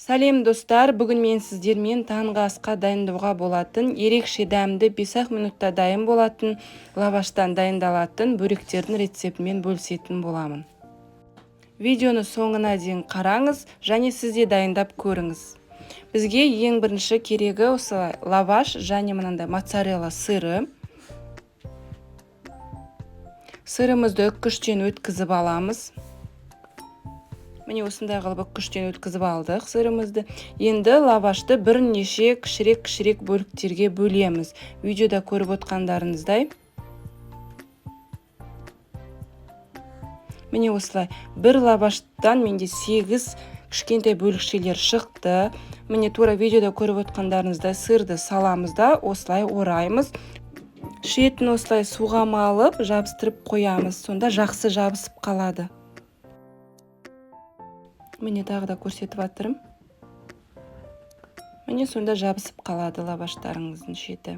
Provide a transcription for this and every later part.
Сәлем достар, бүгін мен сіздермен таңғы асқа дайындауға болатын, ерекше дәмді 5 минутта дайын болатын, лаваштан дайындалатын бөректердің рецептімен бөлісетін боламын. Видеоны соңына дейін қараңыз және сізде дайындап көріңіз. Бізге ең бірінші керегі осы лаваш және мынандай моцарелла сыры. Сырымызды үккіштен өткізіп аламыз. Міне осындай қылып үккіштен өткізіп алдық сырымызды. Енді лавашты бірнеше кішірек бөліктерге бөлеміз. Видеода көріп отқандарыңыздай. Міне осылай. Бір лаваштан менде 8 кішкентай бөлікшелер шықты. Міне тура видеода көріп отқандарыңыздай сырды саламыз да осылай ораймыз. Шетін осылай суға малып, жабыстырып қоямыз. Сонда жақсы жабысып қалады. Міне тағы да көрсетіп атырым. Міне сонда жабысып қалады лаваштарыңыздың шеті.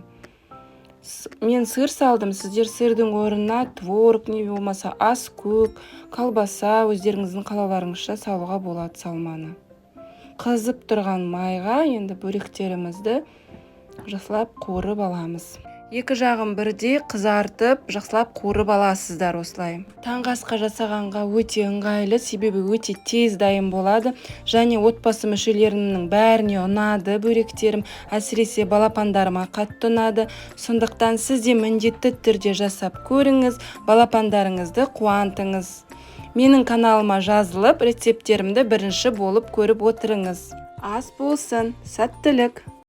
Мен сыр салдым, сіздер сырдың орнына творог не болмаса ас көк, колбаса өздеріңіздің қалауларыңызша салуға болады салманы. Қызып тұрған майға енді бөректерімізді жақсылап қуырып аламыз. Екі жағын бірдей қызартып, жақсылап қуырып аласыздар осылай. Таңғы асқа жасағанға өте ыңғайлы, себебі өте тез дайын болады. Және отбасы мүшелерінің бәріне ұнады бөректерім, әсіресе балапандарыма қатты ұнады. Сондықтан сіз де міндетті түрде жасап көріңіз, балапандарыңызды қуантыңыз. Менің каналыма жазылып, рецепттерімді бірінші болып көріп отырыңыз. Ас болсын, сәттілік!